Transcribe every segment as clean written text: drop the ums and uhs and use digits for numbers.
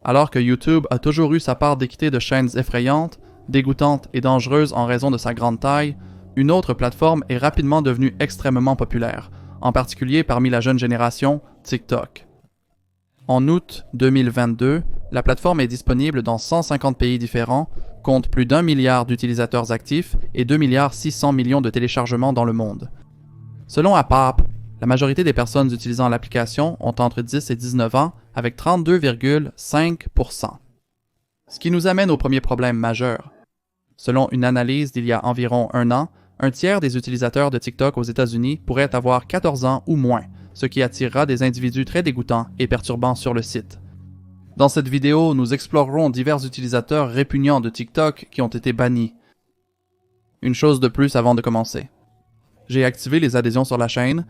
Alors que YouTube a toujours eu sa part d'équité de chaînes effrayantes, dégoûtantes et dangereuses en raison de sa grande taille, une autre plateforme est rapidement devenue extrêmement populaire, en particulier parmi la jeune génération, TikTok. En août 2022, la plateforme est disponible dans 150 pays différents, compte plus d'1 milliard d'utilisateurs actifs et 2,6 milliards de téléchargements dans le monde. Selon APAP, la majorité des personnes utilisant l'application ont entre 10 et 19 ans, avec 32,5%. Ce qui nous amène au premier problème majeur. Selon une analyse d'il y a environ un an, un tiers des utilisateurs de TikTok aux États-Unis pourraient avoir 14 ans ou moins, ce qui attirera des individus très dégoûtants et perturbants sur le site. Dans cette vidéo, nous explorerons divers utilisateurs répugnants de TikTok qui ont été bannis. Une chose de plus avant de commencer. J'ai activé les adhésions sur la chaîne.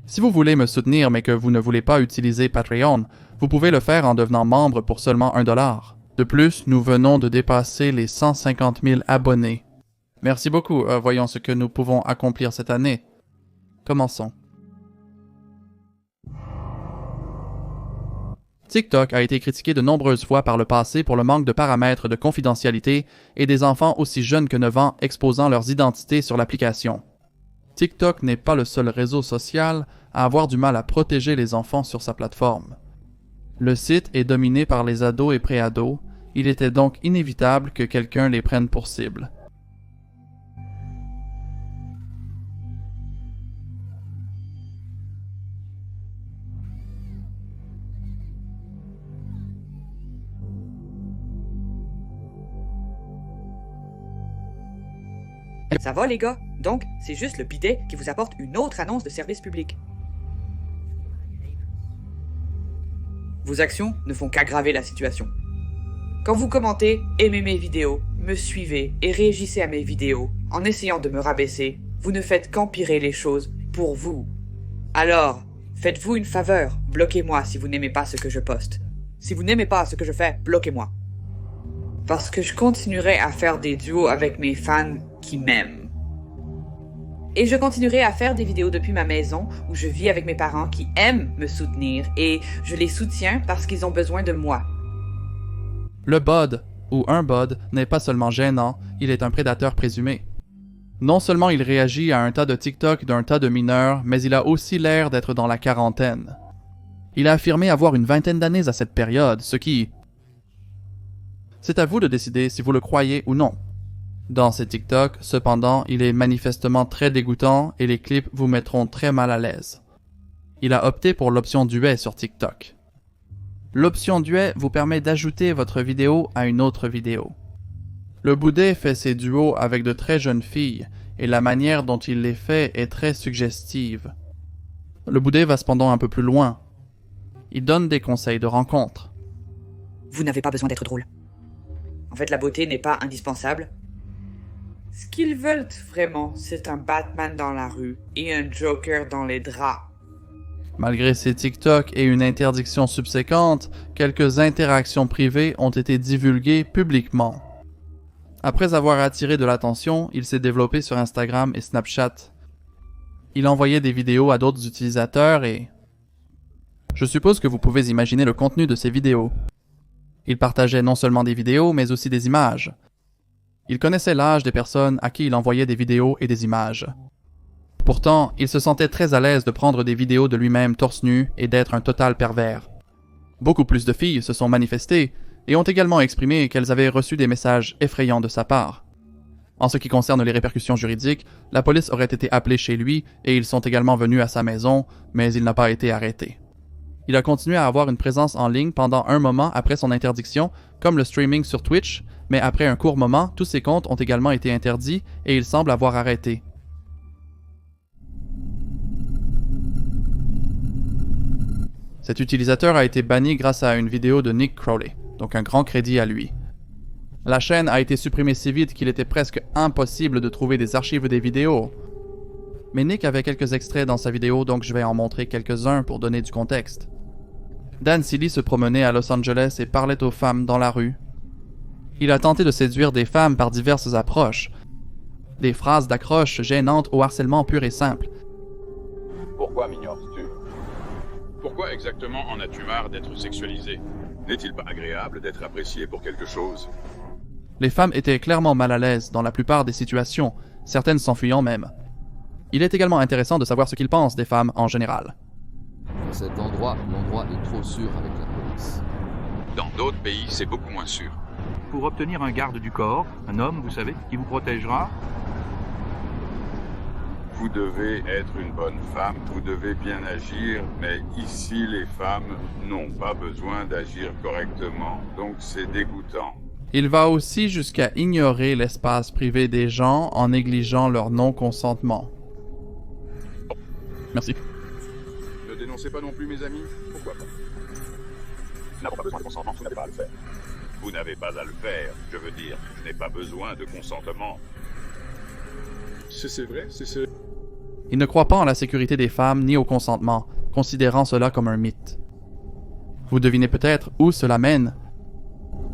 Si vous voulez me soutenir mais que vous ne voulez pas utiliser Patreon, vous pouvez le faire en devenant membre pour seulement $1. De plus, nous venons de dépasser les 150 000 abonnés. Merci beaucoup, voyons ce que nous pouvons accomplir cette année. Commençons. TikTok a été critiqué de nombreuses fois par le passé pour le manque de paramètres de confidentialité et des enfants aussi jeunes que 9 ans exposant leurs identités sur l'application. TikTok n'est pas le seul réseau social à avoir du mal à protéger les enfants sur sa plateforme. Le site est dominé par les ados et pré-ados, il était donc inévitable que quelqu'un les prenne pour cible. Ça va les gars? Donc, c'est juste le bidet qui vous apporte une autre annonce de service public. Vos actions ne font qu'aggraver la situation. Quand vous commentez, aimez mes vidéos, me suivez et réagissez à mes vidéos, en essayant de me rabaisser, vous ne faites qu'empirer les choses pour vous. Alors, faites-vous une faveur, bloquez-moi si vous n'aimez pas ce que je poste. Si vous n'aimez pas ce que je fais, bloquez-moi. Parce que je continuerai à faire des duos avec mes fans qui m'aiment. Et je continuerai à faire des vidéos depuis ma maison où je vis avec mes parents qui aiment me soutenir et je les soutiens parce qu'ils ont besoin de moi. Le bod, ou un bod, n'est pas seulement gênant, il est un prédateur présumé. Non seulement il réagit à un tas de TikTok d'un tas de mineurs, mais il a aussi l'air d'être dans la quarantaine. Il a affirmé avoir une vingtaine d'années à cette période, ce qui... C'est à vous de décider si vous le croyez ou non. Dans ces TikTok, cependant, il est manifestement très dégoûtant et les clips vous mettront très mal à l'aise. Il a opté pour l'option duet sur TikTok. L'option duet vous permet d'ajouter votre vidéo à une autre vidéo. Le boudet fait ses duos avec de très jeunes filles et la manière dont il les fait est très suggestive. Le boudet va cependant un peu plus loin. Il donne des conseils de rencontre. Vous n'avez pas besoin d'être drôle. En fait, la beauté n'est pas indispensable. Ce qu'ils veulent vraiment, c'est un Batman dans la rue et un Joker dans les draps. Malgré ces TikTok et une interdiction subséquente, quelques interactions privées ont été divulguées publiquement. Après avoir attiré de l'attention, il s'est développé sur Instagram et Snapchat. Il envoyait des vidéos à d'autres utilisateurs et... Je suppose que vous pouvez imaginer le contenu de ces vidéos. Il partageait non seulement des vidéos, mais aussi des images. Il connaissait l'âge des personnes à qui il envoyait des vidéos et des images. Pourtant, il se sentait très à l'aise de prendre des vidéos de lui-même torse nu et d'être un total pervers. Beaucoup plus de filles se sont manifestées et ont également exprimé qu'elles avaient reçu des messages effrayants de sa part. En ce qui concerne les répercussions juridiques, la police aurait été appelée chez lui et ils sont également venus à sa maison, mais il n'a pas été arrêté. Il a continué à avoir une présence en ligne pendant un moment après son interdiction, comme le streaming sur Twitch, mais après un court moment, tous ses comptes ont également été interdits et il semble avoir arrêté. Cet utilisateur a été banni grâce à une vidéo de Nick Crowley, donc un grand crédit à lui. La chaîne a été supprimée si vite qu'il était presque impossible de trouver des archives des vidéos. Mais Nick avait quelques extraits dans sa vidéo, donc je vais en montrer quelques-uns pour donner du contexte. Dan Seeley se promenait à Los Angeles et parlait aux femmes dans la rue. Il a tenté de séduire des femmes par diverses approches. Des phrases d'accroche gênantes au harcèlement pur et simple. Pourquoi m'ignores-tu? Pourquoi Pourquoi exactement en as-tu marre d'être sexualisé? N'est-il pas agréable d'être apprécié pour quelque chose? Les femmes étaient clairement mal à l'aise dans la plupart des situations, certaines s'enfuyant même. Il est également intéressant de savoir ce qu'ils pensent des femmes en général. À cet endroit, l'endroit est trop sûr avec la police. Dans d'autres pays, c'est beaucoup moins sûr. Pour obtenir un garde du corps, un homme, vous savez, qui vous protégera, Vous devez être une bonne femme, vous devez bien agir, mais ici, les femmes n'ont pas besoin d'agir correctement, donc c'est dégoûtant. Il va aussi jusqu'à ignorer l'espace privé des gens en négligeant leur non-consentement. Merci. Ne dénoncez pas non plus mes amis? Pourquoi pas? Nous n'avons pas besoin de consentement, vous n'avez pas à le faire. Vous n'avez pas à le faire, je veux dire, je n'ai pas besoin de consentement. C'est vrai, c'est... Il ne croit pas en la sécurité des femmes ni au consentement, considérant cela comme un mythe. Vous devinez peut-être où cela mène.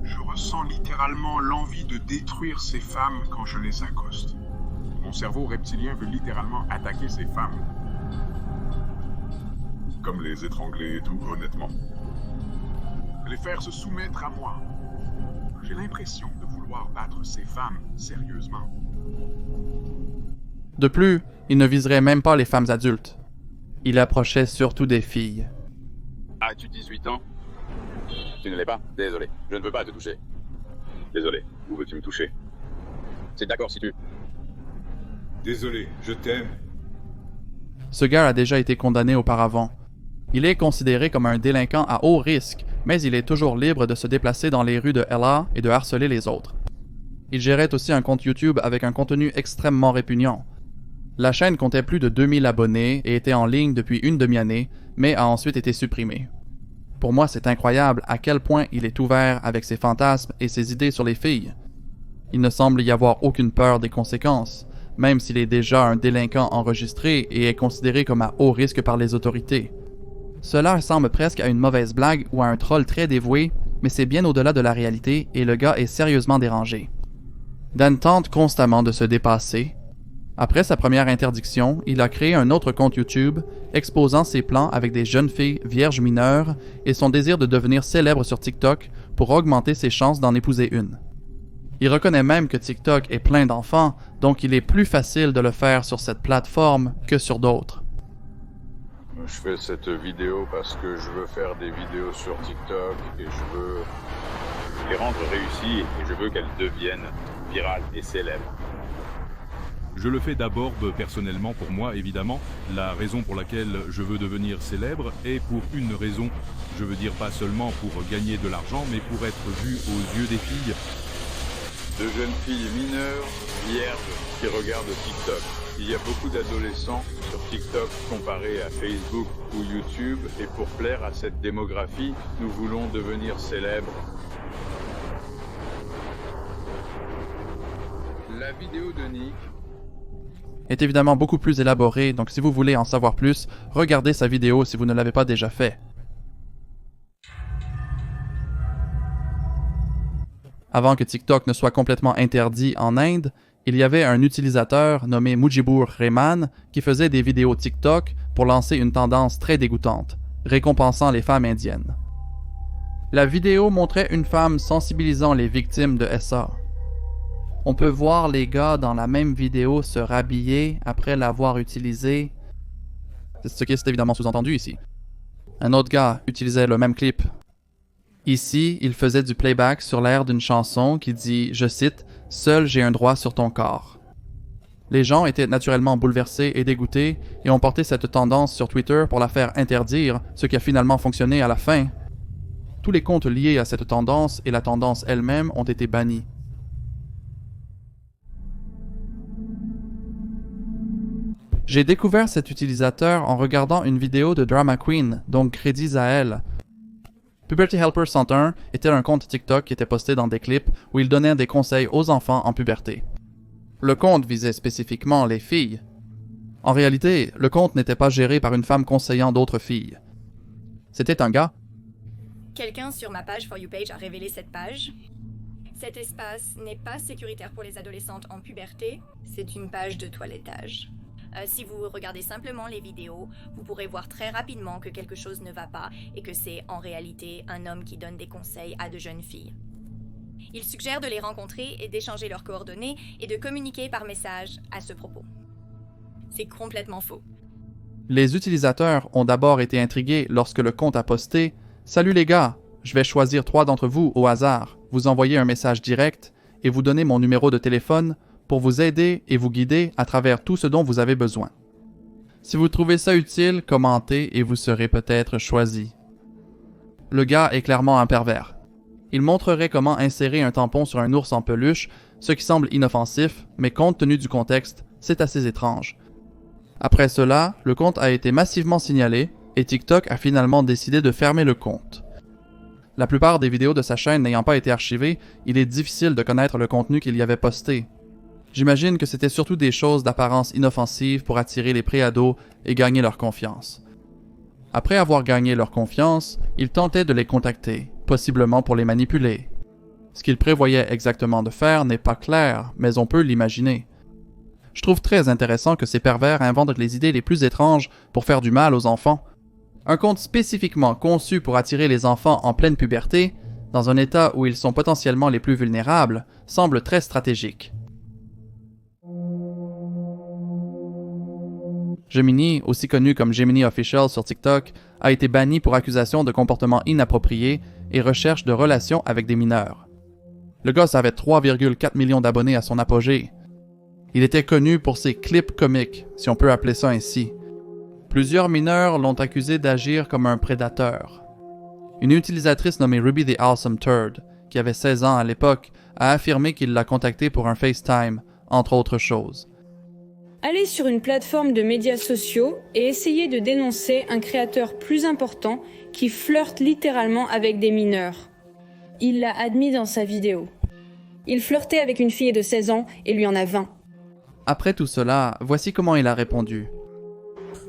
Je ressens littéralement l'envie de détruire ces femmes quand je les accoste. Mon cerveau reptilien veut littéralement attaquer ces femmes. Comme les étrangler et tout, honnêtement. Les faire se soumettre à moi. J'ai l'impression de vouloir battre ces femmes sérieusement. De plus, il ne viserait même pas les femmes adultes. Il approchait surtout des filles. As-tu 18 ans? Tu ne l'es pas? Désolé, je ne veux pas te toucher. Désolé, où veux-tu me toucher? C'est d'accord si tu... Désolé, je t'aime. Ce gars a déjà été condamné auparavant. Il est considéré comme un délinquant à haut risque, mais il est toujours libre de se déplacer dans les rues de LA et de harceler les autres. Il gérait aussi un compte YouTube avec un contenu extrêmement répugnant. La chaîne comptait plus de 2000 abonnés et était en ligne depuis une demi-année, mais a ensuite été supprimée. Pour moi, c'est incroyable à quel point il est ouvert avec ses fantasmes et ses idées sur les filles. Il ne semble y avoir aucune peur des conséquences, même s'il est déjà un délinquant enregistré et est considéré comme à haut risque par les autorités. Cela ressemble presque à une mauvaise blague ou à un troll très dévoué, mais c'est bien au-delà de la réalité et le gars est sérieusement dérangé. Dan tente constamment de se dépasser. Après sa première interdiction, il a créé un autre compte YouTube exposant ses plans avec des jeunes filles vierges mineures et son désir de devenir célèbre sur TikTok pour augmenter ses chances d'en épouser une. Il reconnaît même que TikTok est plein d'enfants, donc il est plus facile de le faire sur cette plateforme que sur d'autres. Je fais cette vidéo parce que je veux faire des vidéos sur TikTok et je veux les rendre réussies et je veux qu'elles deviennent virales et célèbres. Je le fais d'abord personnellement pour moi, évidemment. La raison pour laquelle je veux devenir célèbre est pour une raison. Je veux dire pas seulement pour gagner de l'argent, mais pour être vu aux yeux des filles. De jeunes filles mineures, vierges, qui regardent TikTok. Il y a beaucoup d'adolescents sur TikTok comparé à Facebook ou YouTube, et pour plaire à cette démographie, nous voulons devenir célèbres. La vidéo de Nick est évidemment beaucoup plus élaborée, donc si vous voulez en savoir plus, regardez sa vidéo si vous ne l'avez pas déjà fait. Avant que TikTok ne soit complètement interdit en Inde, il y avait un utilisateur nommé Mujibur Rehman qui faisait des vidéos TikTok pour lancer une tendance très dégoûtante, récompensant les femmes indiennes. La vidéo montrait une femme sensibilisant les victimes de SA. On peut voir les gars dans la même vidéo se rhabiller après l'avoir utilisé. C'est ce qui est évidemment sous-entendu ici. Un autre gars utilisait le même clip. Ici, il faisait du playback sur l'air d'une chanson qui dit, je cite, « Seul j'ai un droit sur ton corps ». Les gens étaient naturellement bouleversés et dégoûtés et ont porté cette tendance sur Twitter pour la faire interdire, ce qui a finalement fonctionné à la fin. Tous les comptes liés à cette tendance et la tendance elle-même ont été bannis. J'ai découvert cet utilisateur en regardant une vidéo de Drama Queen, donc crédits à elle. Puberty Helper 101 était un compte TikTok qui était posté dans des clips où il donnait des conseils aux enfants en puberté. Le compte visait spécifiquement les filles. En réalité, le compte n'était pas géré par une femme conseillant d'autres filles. C'était un gars. Quelqu'un sur ma page For You page a révélé cette page. Cet espace n'est pas sécuritaire pour les adolescentes en puberté, c'est une page de toilettage. Si vous regardez simplement les vidéos, vous pourrez voir très rapidement que quelque chose ne va pas et que c'est en réalité un homme qui donne des conseils à de jeunes filles. Il suggère de les rencontrer et d'échanger leurs coordonnées et de communiquer par message à ce propos. C'est complètement faux. Les utilisateurs ont d'abord été intrigués lorsque le compte a posté « Salut les gars, je vais choisir 3 d'entre vous au hasard, vous envoyer un message direct et vous donner mon numéro de téléphone pour vous aider et vous guider à travers tout ce dont vous avez besoin. Si vous trouvez ça utile, commentez et vous serez peut-être choisi. » Le gars est clairement un pervers. Il montrerait comment insérer un tampon sur un ours en peluche, ce qui semble inoffensif, mais compte tenu du contexte, c'est assez étrange. Après cela, le compte a été massivement signalé et TikTok a finalement décidé de fermer le compte. La plupart des vidéos de sa chaîne n'ayant pas été archivées, il est difficile de connaître le contenu qu'il y avait posté. J'imagine que c'était surtout des choses d'apparence inoffensive pour attirer les préados et gagner leur confiance. Après avoir gagné leur confiance, il tentait de les contacter, possiblement pour les manipuler. Ce qu'il prévoyait exactement de faire n'est pas clair, mais on peut l'imaginer. Je trouve très intéressant que ces pervers inventent les idées les plus étranges pour faire du mal aux enfants. Un compte spécifiquement conçu pour attirer les enfants en pleine puberté, dans un état où ils sont potentiellement les plus vulnérables, semble très stratégique. Gemini, aussi connu comme Gemini Official sur TikTok, a été banni pour accusation de comportement inapproprié et recherche de relations avec des mineurs. Le gosse avait 3,4 millions d'abonnés à son apogée. Il était connu pour ses clips comiques, si on peut appeler ça ainsi. Plusieurs mineurs l'ont accusé d'agir comme un prédateur. Une utilisatrice nommée Ruby the Awesome Turd, qui avait 16 ans à l'époque, a affirmé qu'il l'a contacté pour un FaceTime, entre autres choses. Allez sur une plateforme de médias sociaux et essayez de dénoncer un créateur plus important qui flirte littéralement avec des mineurs. Il l'a admis dans sa vidéo. Il flirtait avec une fille de 16 ans et lui en a 20. Après tout cela, voici comment il a répondu.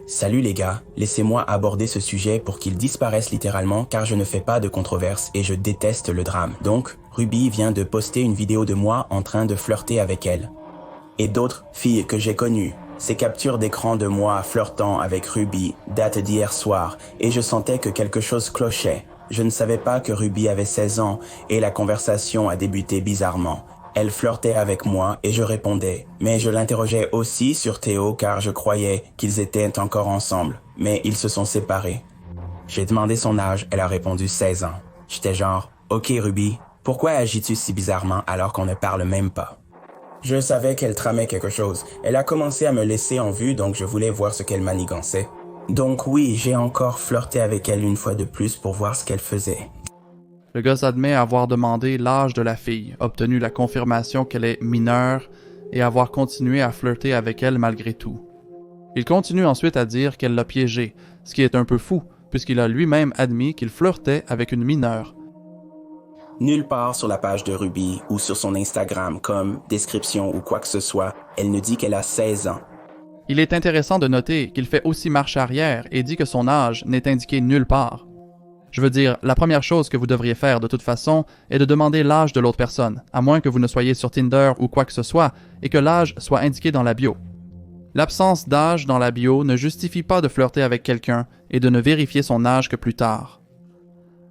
Salut les gars, laissez-moi aborder ce sujet pour qu'il disparaisse littéralement car je ne fais pas de controverse et je déteste le drame. Donc, Ruby vient de poster une vidéo de moi en train de flirter avec elle. Et d'autres filles que j'ai connues. Ces captures d'écran de moi flirtant avec Ruby datent d'hier soir et je sentais que quelque chose clochait. Je ne savais pas que Ruby avait 16 ans et la conversation a débuté bizarrement. Elle flirtait avec moi et je répondais. Mais je l'interrogeais aussi sur Théo car je croyais qu'ils étaient encore ensemble. Mais ils se sont séparés. J'ai demandé son âge, elle a répondu 16 ans. J'étais genre, ok Ruby, pourquoi agis-tu si bizarrement alors qu'on ne parle même pas? Je savais qu'elle tramait quelque chose. Elle a commencé à me laisser en vue, donc je voulais voir ce qu'elle manigançait. Donc oui, j'ai encore flirté avec elle une fois de plus pour voir ce qu'elle faisait. Le gosse admet avoir demandé l'âge de la fille, obtenu la confirmation qu'elle est mineure et avoir continué à flirter avec elle malgré tout. Il continue ensuite à dire qu'elle l'a piégé, ce qui est un peu fou, puisqu'il a lui-même admis qu'il flirtait avec une mineure. Nulle part sur la page de Ruby ou sur son Instagram comme description ou quoi que ce soit, elle ne dit qu'elle a 16 ans. Il est intéressant de noter qu'il fait aussi marche arrière et dit que son âge n'est indiqué nulle part. Je veux dire, la première chose que vous devriez faire de toute façon est de demander l'âge de l'autre personne, à moins que vous ne soyez sur Tinder ou quoi que ce soit, et que l'âge soit indiqué dans la bio. L'absence d'âge dans la bio ne justifie pas de flirter avec quelqu'un et de ne vérifier son âge que plus tard.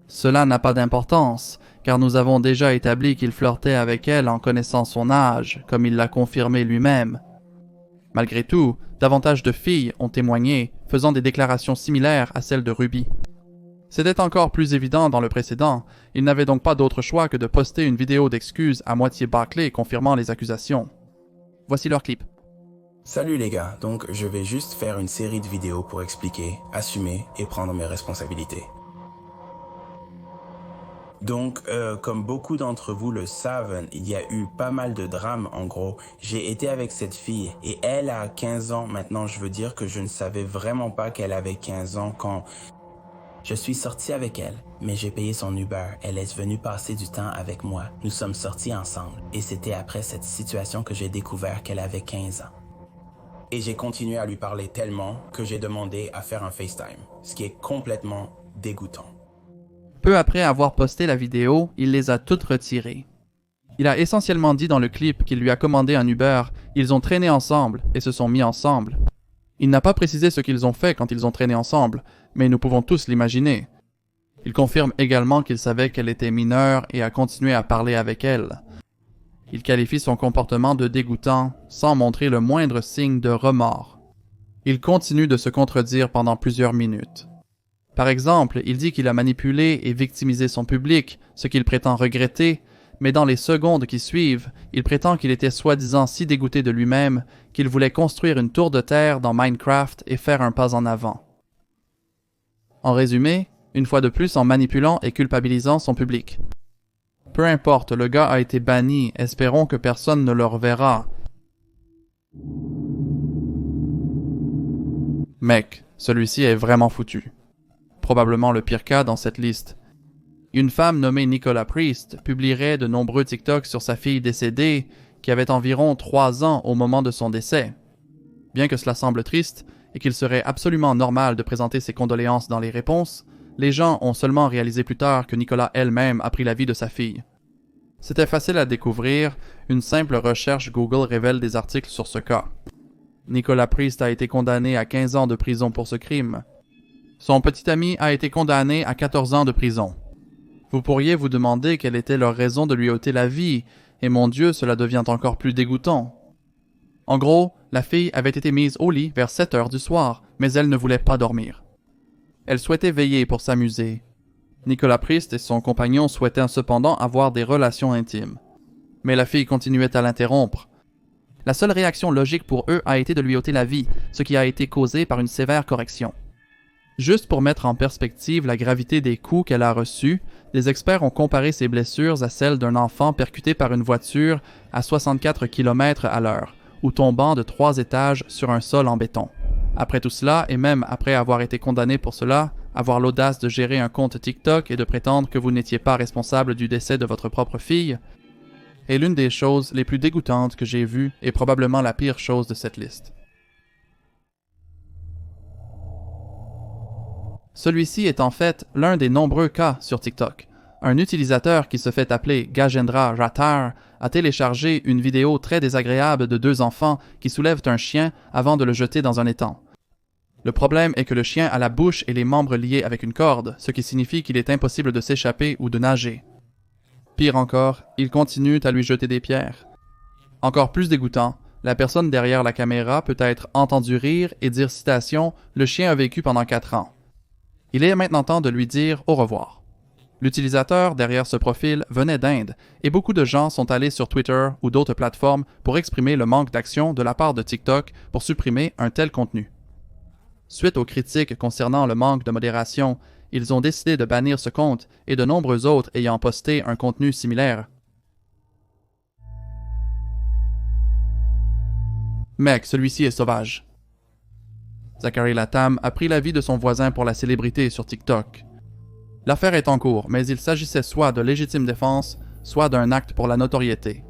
Cela n'a pas d'importance, car nous avons déjà établi qu'il flirtait avec elle en connaissant son âge, comme il l'a confirmé lui-même. Malgré tout, davantage de filles ont témoigné, faisant des déclarations similaires à celles de Ruby. C'était encore plus évident dans le précédent, il n'avait donc pas d'autre choix que de poster une vidéo d'excuses à moitié bâclée confirmant les accusations. Voici leur clip. Salut les gars, donc je vais juste faire une série de vidéos pour expliquer, assumer et prendre mes responsabilités. Donc, comme beaucoup d'entre vous le savent, il y a eu pas mal de drames en gros. J'ai été avec cette fille et elle a 15 ans. Maintenant, je veux dire que je ne savais vraiment pas qu'elle avait 15 ans quand je suis sorti avec elle. Mais j'ai payé son Uber. Elle est venue passer du temps avec moi. Nous sommes sortis ensemble. Et c'était après cette situation que j'ai découvert qu'elle avait 15 ans. Et j'ai continué à lui parler tellement que j'ai demandé à faire un FaceTime. Ce qui est complètement dégoûtant. Peu après avoir posté la vidéo, il les a toutes retirées. Il a essentiellement dit dans le clip qu'il lui a commandé un Uber, ils ont traîné ensemble et se sont mis ensemble. Il n'a pas précisé ce qu'ils ont fait quand ils ont traîné ensemble, mais nous pouvons tous l'imaginer. Il confirme également qu'il savait qu'elle était mineure et a continué à parler avec elle. Il qualifie son comportement de dégoûtant sans montrer le moindre signe de remords. Il continue de se contredire pendant plusieurs minutes. Par exemple, il dit qu'il a manipulé et victimisé son public, ce qu'il prétend regretter, mais dans les secondes qui suivent, il prétend qu'il était soi-disant si dégoûté de lui-même qu'il voulait construire une tour de terre dans Minecraft et faire un pas en avant. En résumé, une fois de plus en manipulant et culpabilisant son public. Peu importe, le gars a été banni, espérons que personne ne le reverra. Mec, celui-ci est vraiment foutu. Probablement le pire cas dans cette liste. Une femme nommée Nicola Priest publierait de nombreux TikToks sur sa fille décédée, qui avait environ 3 ans au moment de son décès. Bien que cela semble triste, et qu'il serait absolument normal de présenter ses condoléances dans les réponses, les gens ont seulement réalisé plus tard que Nicola elle-même a pris la vie de sa fille. C'était facile à découvrir, une simple recherche Google révèle des articles sur ce cas. Nicola Priest a été condamné à 15 ans de prison pour ce crime. Son petit ami a été condamné à 14 ans de prison. Vous pourriez vous demander quelle était leur raison de lui ôter la vie, et mon Dieu, cela devient encore plus dégoûtant. En gros, la fille avait été mise au lit vers 7 heures du soir, mais elle ne voulait pas dormir. Elle souhaitait veiller pour s'amuser. Nicola Priest et son compagnon souhaitaient cependant avoir des relations intimes. Mais la fille continuait à l'interrompre. La seule réaction logique pour eux a été de lui ôter la vie, ce qui a été causé par une sévère correction. Juste pour mettre en perspective la gravité des coups qu'elle a reçus, les experts ont comparé ses blessures à celles d'un enfant percuté par une voiture à 64 km/h, ou tombant de 3 étages sur un sol en béton. Après tout cela, et même après avoir été condamné pour cela, avoir l'audace de gérer un compte TikTok et de prétendre que vous n'étiez pas responsable du décès de votre propre fille, est l'une des choses les plus dégoûtantes que j'ai vues et probablement la pire chose de cette liste. Celui-ci est en fait l'un des nombreux cas sur TikTok. Un utilisateur qui se fait appeler Gajendra Rathar a téléchargé une vidéo très désagréable de 2 enfants qui soulèvent un chien avant de le jeter dans un étang. Le problème est que le chien a la bouche et les membres liés avec une corde, ce qui signifie qu'il est impossible de s'échapper ou de nager. Pire encore, il continue à lui jeter des pierres. Encore plus dégoûtant, la personne derrière la caméra peut être entendue rire et dire citation « Le chien a vécu pendant 4 ans ». Il est maintenant temps de lui dire au revoir. L'utilisateur derrière ce profil venait d'Inde et beaucoup de gens sont allés sur Twitter ou d'autres plateformes pour exprimer le manque d'action de la part de TikTok pour supprimer un tel contenu. Suite aux critiques concernant le manque de modération, ils ont décidé de bannir ce compte et de nombreux autres ayant posté un contenu similaire. Mec, celui-ci est sauvage. Zachary Latham a pris la vie de son voisin pour la célébrité sur TikTok. L'affaire est en cours, mais il s'agissait soit de légitime défense, soit d'un acte pour la notoriété.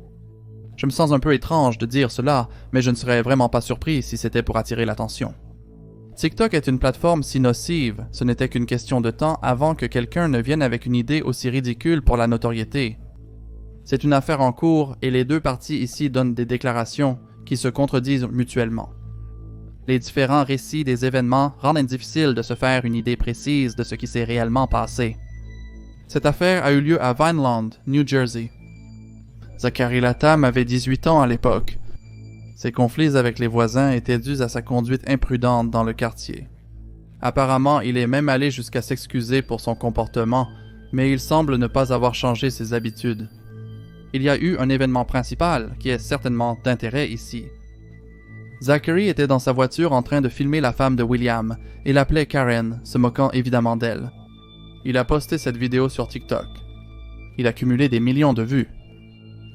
Je me sens un peu étrange de dire cela, mais je ne serais vraiment pas surpris si c'était pour attirer l'attention. TikTok est une plateforme si nocive, ce n'était qu'une question de temps avant que quelqu'un ne vienne avec une idée aussi ridicule pour la notoriété. C'est une affaire en cours et les deux parties ici donnent des déclarations qui se contredisent mutuellement. Les différents récits des événements rendent difficile de se faire une idée précise de ce qui s'est réellement passé. Cette affaire a eu lieu à Vineland, New Jersey. Zachary Latham avait 18 ans à l'époque. Ses conflits avec les voisins étaient dus à sa conduite imprudente dans le quartier. Apparemment, il est même allé jusqu'à s'excuser pour son comportement, mais il semble ne pas avoir changé ses habitudes. Il y a eu un événement principal qui est certainement d'intérêt ici. Zachary était dans sa voiture en train de filmer la femme de William et l'appelait Karen, se moquant évidemment d'elle. Il a posté cette vidéo sur TikTok. Il a cumulé des millions de vues.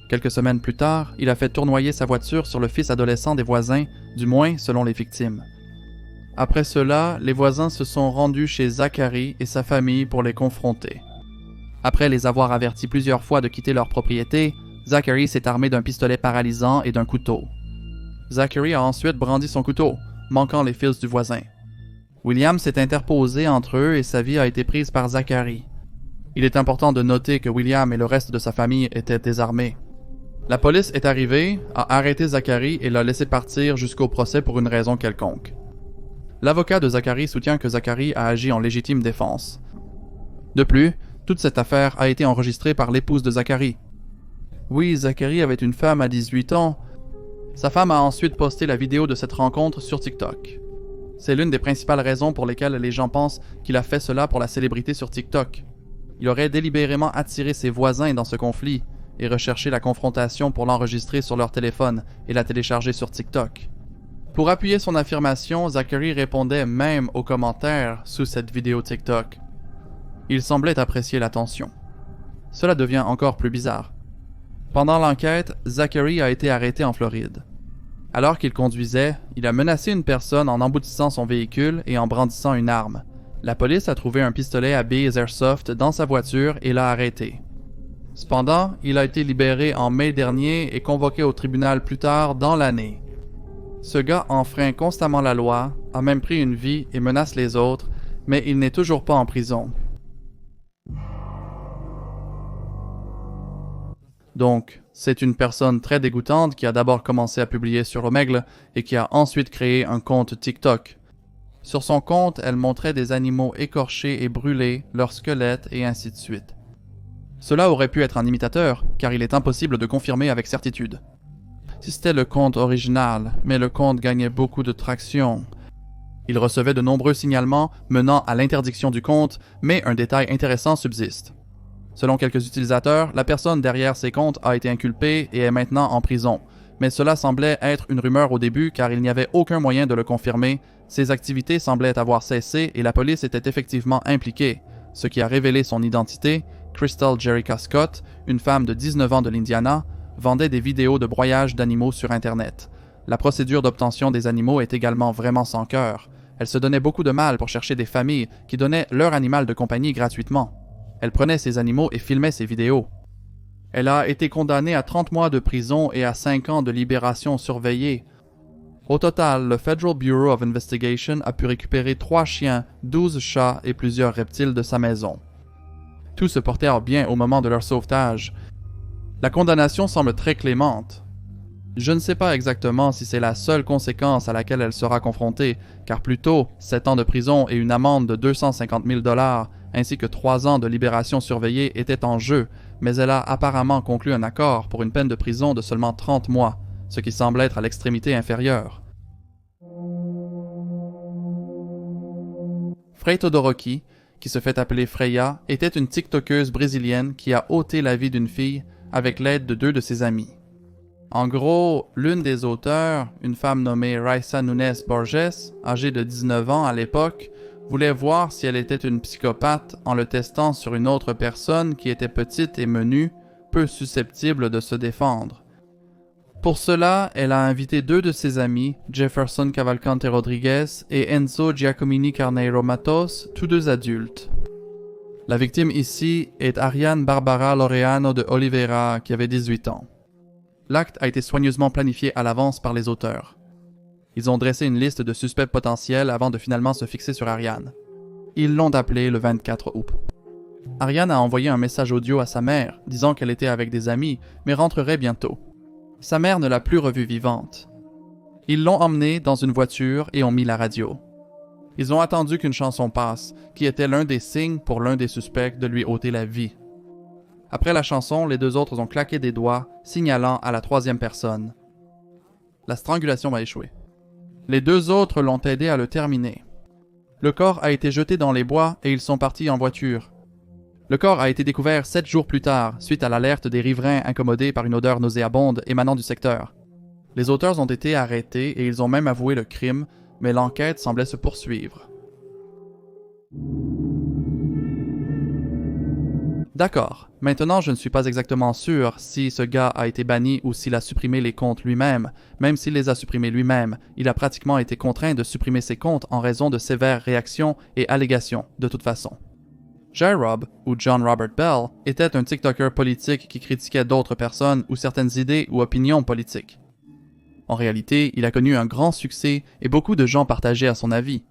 Quelques semaines plus tard, il a fait tournoyer sa voiture sur le fils adolescent des voisins, du moins selon les victimes. Après cela, les voisins se sont rendus chez Zachary et sa famille pour les confronter. Après les avoir avertis plusieurs fois de quitter leur propriété, Zachary s'est armé d'un pistolet paralysant et d'un couteau. Zachary a ensuite brandi son couteau, manquant les fils du voisin. William s'est interposé entre eux et sa vie a été prise par Zachary. Il est important de noter que William et le reste de sa famille étaient désarmés. La police est arrivée, a arrêté Zachary et l'a laissé partir jusqu'au procès pour une raison quelconque. L'avocat de Zachary soutient que Zachary a agi en légitime défense. De plus, toute cette affaire a été enregistrée par l'épouse de Zachary. Oui, Zachary avait une femme à 18 ans. Sa femme a ensuite posté la vidéo de cette rencontre sur TikTok. C'est l'une des principales raisons pour lesquelles les gens pensent qu'il a fait cela pour la célébrité sur TikTok. Il aurait délibérément attiré ses voisins dans ce conflit et recherché la confrontation pour l'enregistrer sur leur téléphone et la télécharger sur TikTok. Pour appuyer son affirmation, Zachary répondait même aux commentaires sous cette vidéo TikTok. Il semblait apprécier l'attention. Cela devient encore plus bizarre. Pendant l'enquête, Zachary a été arrêté en Floride. Alors qu'il conduisait, il a menacé une personne en emboutissant son véhicule et en brandissant une arme. La police a trouvé un pistolet à billes Airsoft dans sa voiture et l'a arrêté. Cependant, il a été libéré en mai dernier et convoqué au tribunal plus tard dans l'année. Ce gars enfreint constamment la loi, a même pris une vie et menace les autres, mais il n'est toujours pas en prison. Donc, c'est une personne très dégoûtante qui a d'abord commencé à publier sur Omegle et qui a ensuite créé un compte TikTok. Sur son compte, elle montrait des animaux écorchés et brûlés, leurs squelettes et ainsi de suite. Cela aurait pu être un imitateur, car il est impossible de confirmer avec certitude. Si c'était le compte original, mais le compte gagnait beaucoup de traction. Il recevait de nombreux signalements menant à l'interdiction du compte, mais un détail intéressant subsiste. Selon quelques utilisateurs, la personne derrière ces comptes a été inculpée et est maintenant en prison, mais cela semblait être une rumeur au début car il n'y avait aucun moyen de le confirmer, ses activités semblaient avoir cessé et la police était effectivement impliquée, ce qui a révélé son identité. Crystal Jerica Scott, une femme de 19 ans de l'Indiana, vendait des vidéos de broyage d'animaux sur Internet. La procédure d'obtention des animaux est également vraiment sans cœur. Elle se donnait beaucoup de mal pour chercher des familles qui donnaient leur animal de compagnie gratuitement. Elle prenait ces animaux et filmait ces vidéos. Elle a été condamnée à 30 mois de prison et à 5 ans de libération surveillée. Au total, le Federal Bureau of Investigation a pu récupérer 3 chiens, 12 chats et plusieurs reptiles de sa maison. Tout se portait bien au moment de leur sauvetage. La condamnation semble très clémente. Je ne sais pas exactement si c'est la seule conséquence à laquelle elle sera confrontée, car plus tôt, 7 ans de prison et une amende de 250 000 $, ainsi que 3 ans de libération surveillée étaient en jeu, mais elle a apparemment conclu un accord pour une peine de prison de seulement 30 mois, ce qui semble être à l'extrémité inférieure. Frey Todoroki, qui se fait appeler Freya, était une TikTokeuse brésilienne qui a ôté la vie d'une fille avec l'aide de 2 de ses amis. En gros, l'une des auteurs, une femme nommée Raissa Nunes Borges, âgée de 19 ans à l'époque, voulait voir si elle était une psychopathe en le testant sur une autre personne qui était petite et menue, peu susceptible de se défendre. Pour cela, elle a invité 2 de ses amis, Jefferson Cavalcante Rodriguez et Enzo Giacomini Carneiro Matos, tous 2 adultes. La victime ici est Ariane Barbara Laureano de Oliveira, qui avait 18 ans. L'acte a été soigneusement planifié à l'avance par les auteurs. Ils ont dressé une liste de suspects potentiels avant de finalement se fixer sur Ariane. Ils l'ont appelée le 24 août. Ariane a envoyé un message audio à sa mère, disant qu'elle était avec des amis, mais rentrerait bientôt. Sa mère ne l'a plus revue vivante. Ils l'ont emmenée dans une voiture et ont mis la radio. Ils ont attendu qu'une chanson passe, qui était l'un des signes pour l'un des suspects de lui ôter la vie. Après la chanson, les 2 autres ont claqué des doigts, signalant à la 3e personne. La strangulation va échouer. Les 2 autres l'ont aidé à le terminer. Le corps a été jeté dans les bois et ils sont partis en voiture. Le corps a été découvert 7 jours plus tard, suite à l'alerte des riverains incommodés par une odeur nauséabonde émanant du secteur. Les auteurs ont été arrêtés et ils ont même avoué le crime, mais l'enquête semblait se poursuivre. D'accord, maintenant je ne suis pas exactement sûr si ce gars a été banni ou s'il a supprimé les comptes lui-même. Même s'il les a supprimés lui-même, il a pratiquement été contraint de supprimer ses comptes en raison de sévères réactions et allégations, de toute façon. J-Rob, ou John Robert Bell, était un TikToker politique qui critiquait d'autres personnes ou certaines idées ou opinions politiques. En réalité, il a connu un grand succès et beaucoup de gens partageaient à son avis.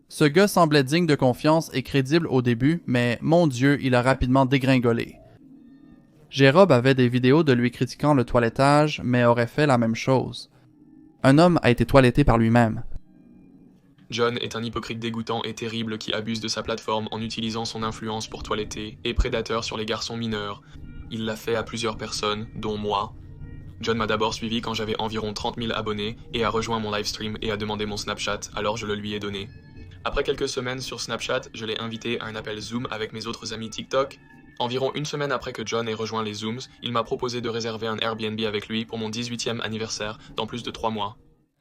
Ce gars semblait digne de confiance et crédible au début, mais mon Dieu, il a rapidement dégringolé. J-Rob avait des vidéos de lui critiquant le toilettage, mais aurait fait la même chose. Un homme a été toiletté par lui-même. John est un hypocrite dégoûtant et terrible qui abuse de sa plateforme en utilisant son influence pour toiletter et prédateur sur les garçons mineurs. Il l'a fait à plusieurs personnes, dont moi. John m'a d'abord suivi quand j'avais environ 30 000 abonnés et a rejoint mon livestream et a demandé mon Snapchat, alors je le lui ai donné. Après quelques semaines sur Snapchat, je l'ai invité à un appel Zoom avec mes autres amis TikTok. Environ une semaine après que John ait rejoint les Zooms, il m'a proposé de réserver un Airbnb avec lui pour mon 18e anniversaire dans plus de 3 mois.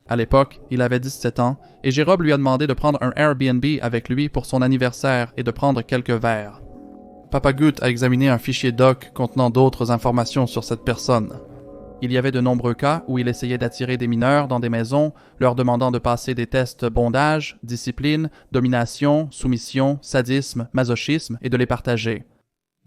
À l'époque, il avait 17 ans, et Jérôme lui a demandé de prendre un Airbnb avec lui pour son anniversaire et de prendre quelques verres. Papa Gut a examiné un fichier doc contenant d'autres informations sur cette personne. Il y avait de nombreux cas où il essayait d'attirer des mineurs dans des maisons, leur demandant de passer des tests bondage, discipline, domination, soumission, sadisme, masochisme et de les partager.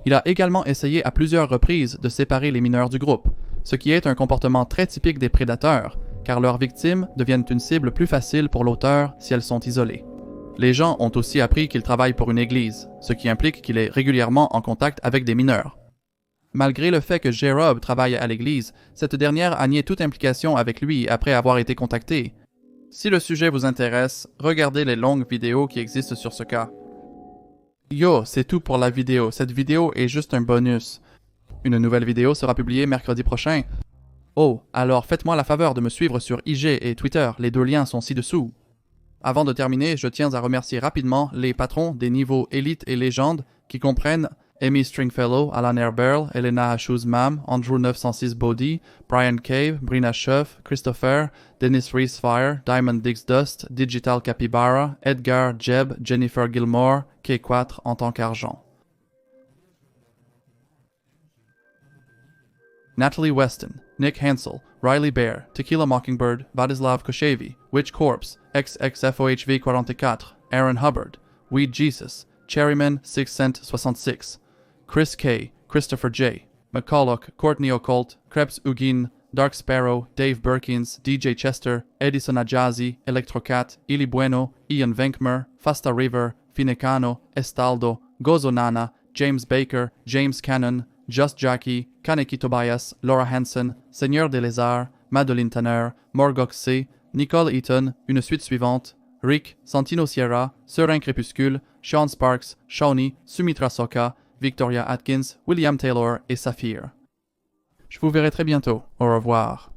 Il a également essayé à plusieurs reprises de séparer les mineurs du groupe, ce qui est un comportement très typique des prédateurs, car leurs victimes deviennent une cible plus facile pour l'auteur si elles sont isolées. Les gens ont aussi appris qu'il travaille pour une église, ce qui implique qu'il est régulièrement en contact avec des mineurs. Malgré le fait que J-Rob travaille à l'église, cette dernière a nié toute implication avec lui après avoir été contactée. Si le sujet vous intéresse, regardez les longues vidéos qui existent sur ce cas. Yo, c'est tout pour la vidéo. Cette vidéo est juste un bonus. Une nouvelle vidéo sera publiée mercredi prochain. Oh, alors faites-moi la faveur de me suivre sur IG et Twitter, les deux liens sont ci-dessous. Avant de terminer, je tiens à remercier rapidement les patrons des niveaux Élite et Légende qui comprennent Amy Stringfellow, Alan Airbearle, Elena Shoes-Mam, Andrew 906 Bodhi, Brian Cave, Brina Schuff, Christopher, Dennis Reese-Fire, Diamond Dix Dust, Digital Capybara, Edgar Jeb, Jennifer Gilmore, K4 en tant qu'argent. Natalie Weston, Nick Hansel, Riley Bear, Tequila Mockingbird, Vladislav Koshevi, Witch Corpse, XXFOHV 44, Aaron Hubbard, Weed Jesus, Cherryman 6 Cent 66, Chris K, Christopher J, McCulloch, Courtney Occult, Krebs Ugin, Dark Sparrow, Dave Berkins, DJ Chester, Edison Ajazi, Electrocat, Ili Bueno, Ian Venkmer, Fasta River, Finecano, Estaldo, Gozo Nana, James Baker, James Cannon, Just Jackie, Kaneki Tobias, Laura Hansen, Seigneur des Lézards, Madeline Tanner, Morgox C, Nicole Eaton, une suite suivante, Rick, Santino Sierra, Serein Crépuscule, Sean Sparks, Shawnee, Sumitra Soka, Victoria Atkins, William Taylor et Saphir. Je vous verrai très bientôt. Au revoir.